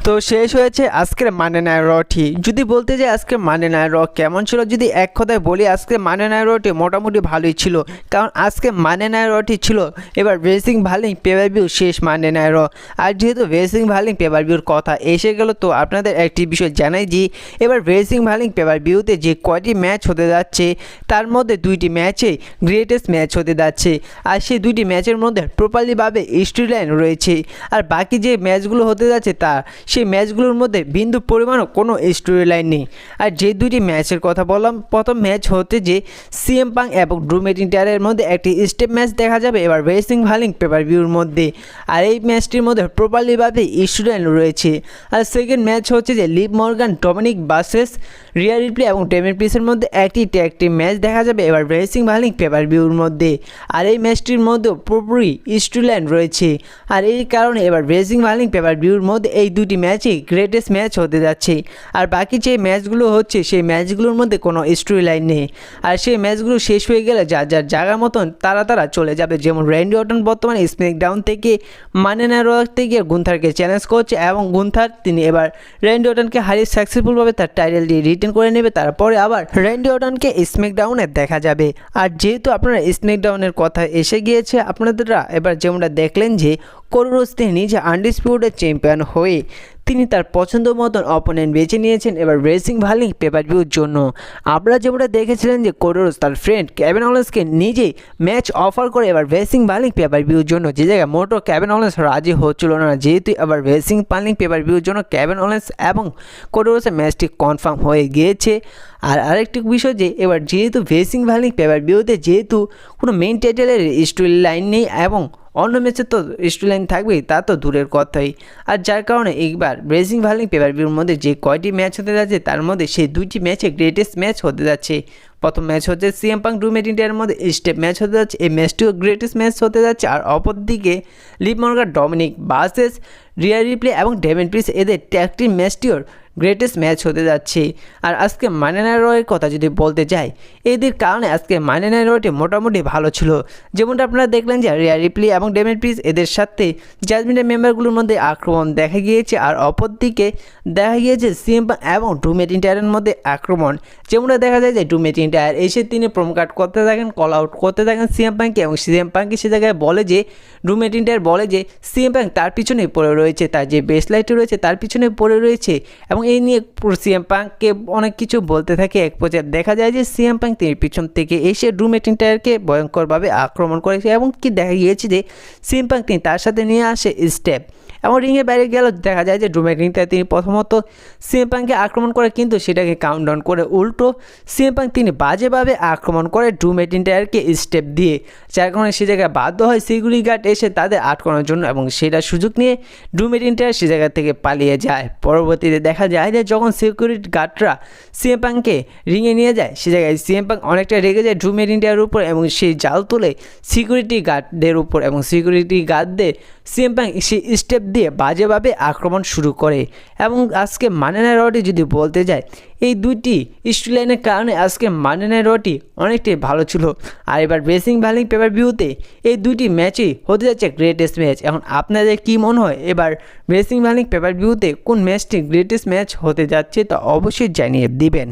তো শেষ হয়েছে আজকের মানডে নাইট রটি। যদি বলতে যাই আজকে মানডে নাইট র কেমন ছিল, যদি এক কথায় বলি আজকে মানডে নাইট রটি মোটামুটি ভালোই ছিল। কারণ আজকে মানডে নাইট রটি ছিল এবার রেসিং ভালিং পেপার ভিউ শেষ মানডে নাইট র। আর যেহেতু রেসিং ভালিং পেপার ভিউর কথা এসে গেল, তো আপনাদের একটি বিষয় জানাই যে এবার রেসিং ভালিং পেপার ভিউতে যে কয়টি ম্যাচ হতে যাচ্ছে তার মধ্যে দুইটি ম্যাচে গ্রেটেস্ট ম্যাচ হতে যাচ্ছে। আর সেই দুইটি ম্যাচের মধ্যে প্রপারলিভাবে স্টোরি লাইন রয়েছে। আর বাকি যে ম্যাচগুলো হতে যাচ্ছে তা সেই ম্যাচগুলোর মধ্যে বিন্দু পরিমাণও কোনো স্টোরি লাইন নেই। আর যে দুইটি ম্যাচের কথা বললাম, প্রথম ম্যাচ হতে যে সিএম পাং এবং ড্রু ম্যাকইন্টায়ারের মধ্যে একটি স্টেপ ম্যাচ দেখা যাবে এবার রেসিং ভালিং পেপার ভিউর মধ্যে। আর এই ম্যাচটির মধ্যে প্রপারলিভাবে স্টোরি লাইন রয়েছে। আর সেকেন্ড ম্যাচ হচ্ছে যে Liv Morgan Dominik versus Rhea Ripley এবং ডেমিন প্রিন্সের মধ্যে একটি ট্যাগ টিম ম্যাচ দেখা যাবে এবার রেসিং ভালিং পেপার ভিউর মধ্যে। আর এই ম্যাচটির মধ্যেও পুরোপুরি স্টোরি লাইন রয়েছে। আর এই কারণে এবার রেসিং ভালিং পেপার ভিউর মধ্যে এই দুটি ম্যাচই গ্রেটেস্ট ম্যাচ হতে যাচ্ছে। আর বাকি যে ম্যাচগুলো হচ্ছে সেই ম্যাচগুলোর মধ্যে কোনো স্টোরি লাইন নেই। আর সেই ম্যাচগুলো শেষ হয়ে গেলে যার যার জায়গার মতন তারা চলে যাবে। যেমন র্যান্ডি অর্টন বর্তমানে স্ম্যাকডাউন থেকে মানডে নাইট র থেকে গুন্থারকে চ্যালেঞ্জ করছে এবং গুন্থার তিনি এবার র্যান্ডি অর্টনকে হারিয়ে সাকসেসফুলভাবে তার টাইটেল দিয়ে রিটেন করে নেবে। তারপরে আবার র্যান্ডি অর্টনকে স্ম্যাকডাউনে দেখা যাবে। আর যেহেতু আপনারা স্ম্যাকডাউনের কথা এসে গিয়েছে, আপনারা এবার যেমনটা দেখলেন যে কোডি রোডস তিনি নিজে আনডিসপিউটেড চ্যাম্পিয়ন হয়ে তিনি তার পছন্দ মতন অপোনেন্ট বেছে নিয়েছেন এবার রেসিং ভালিং পেপার ভিউর জন্য। আপনারা যেমনটা দেখেছিলেন যে কোডি রোডস তার ফ্রেন্ড কেভিন ওলেন্সকে নিজেই ম্যাচ অফার করে এবার রেসিং ভালিং পেপার ভিউর জন্য, যে জায়গায় মোটো কেভিন ওলেন্স রাজি হচ্ছিল না। যেহেতু এবার রেসিং ভালিং পেপার ভিউর জন্য কেভিন ওলেন্স এবং কোডি রোডসের ম্যাচটি কনফার্ম হয়ে গিয়েছে। আর আরেকটি বিষয় যে এবার যেহেতু রেসিং ভালিং পেপার ভিউতে যেহেতু কোনো মেইন টাইটেলের স্টোরি লাইন নেই এবং অন্য ম্যাচে তো স্টোরি লাইন থাকবেই, তা তো দূরের কথাই। আর যার কারণে এইবার রেসিং ভালিং পেপার ভিউর মধ্যে যে কয়টি ম্যাচ হতে যাচ্ছে তার মধ্যে সেই দুইটি ম্যাচে গ্রেটেস্ট ম্যাচ হতে যাচ্ছে। প্রথম ম্যাচ হচ্ছে সিএম পাং ড্রু ম্যাকইন্টায়ারের মধ্যে স্টেপ ম্যাচ হতে যাচ্ছে, এই ম্যাচটিও গ্রেটেস্ট ম্যাচ হতে যাচ্ছে। আর অপরদিকে Liv Morgan Dominik versus Rhea Ripley এবং ডেমিন প্রিন্স এদের ট্যাগ টিম ম্যাচটিও গ্রেটেস্ট ম্যাচ হতে যাচ্ছে। আর আজকে মানডে নাইট রয়ের কথা যদি বলতে যাই, এদের কারণে আজকে মানডে নাইট রটি মোটামুটি ভালো ছিল। যেমনটা আপনারা দেখলেন যে রিয়া রিপ্লি এবং ডেমিন প্রিন্স এদের সাথে জাজমেন্টের মেম্বারগুলোর মধ্যে আক্রমণ দেখা গিয়েছে। আর অপরদিকে দেখা গিয়েছে সিএম পাং এবং ড্রু ম্যাকইন্টায়ারের মধ্যে আক্রমণ। যেমনটা দেখা যায় যে ড্রু ম্যাকইন্টায়ার এসে তিনি প্রোমো কাট করতে থাকেন, কল আউট করতে থাকেন সিএম পাংকে এবং সিএম পাংকে সে জায়গায় বলে যে ড্রু ম্যাকইন্টায়ার বলে যে সিএম পাং তার পিছনে পড়ে রয়েছে, তার যে বেসলাইটটি রয়েছে তার পিছনে পড়ে রয়েছে এবং এই নিয়ে সিএম পাংকে অনেক কিছু বলতে থাকে। এক পর্যায়ে দেখা যায় যে সিএম পাং তিনি পিছন থেকে এসে ড্রু ম্যাকইন্টায়ারকে ভয়ঙ্করভাবে আক্রমণ করেছে এবং কি দেখা গিয়েছে যে সিএম পাং তিনি তার সাথে নিয়ে আসে স্টেপ এবং রিংয়ের বাইরে গেল। দেখা যায় যে ড্রু ম্যাকইন্টায়ার তিনি প্রথমত সিএম পাংকে আক্রমণ করে কিন্তু সেটাকে কাউন্টডাউন করে উল্টো সিএম পাং তিনি বাজেভাবে আক্রমণ করে ড্রু ম্যাকইন্টায়ারকে স্টেপ দিয়ে, যার কারণে সে জায়গায় বাধ্য হয় সিকিউরিটি গার্ড এসে তাদের আটকানোর জন্য এবং সেটা সুযোগ নিয়ে ড্রু ম্যাকইন্টায়ার সে জায়গা থেকে পালিয়ে যায়। পরবর্তীতে দেখা যায় যে যখন সিকিউরিটি গার্ডরা সিএম পাংকে রিংয়ে নিয়ে যায় সে জায়গায় সিএম পাং অনেকটা রেগে যায় ড্রু ম্যাকইন্টায়ারের উপর এবং সেই জাল তুলে সিকিউরিটি গার্ডদের উপর এবং সিকিউরিটি গার্ডদের সিএম পাং সেই স্টেপ দিয়ে বাজেভাবে আক্রমণ শুরু করে। এবং আজকে মানডে নাইট রটি যদি বলতে যায়, এই দুইটি স্টোরি লাইনের কারণে আজকে মানডে নাইট রটি অনেকটাই ভালো ছিল। আর এবার রেসিং ভালিং পেপার ভিউতে এই দুইটি ম্যাচই হতে যাচ্ছে গ্রেটেস্ট ম্যাচ। এখন আপনাদের কী মনে হয় এবার রেসিং ভালিং পেপার ভিউতে কোন ম্যাচটি গ্রেটেস্ট ম্যাচ হতে যাচ্ছে তা অবশ্যই জানিয়ে দিবেন।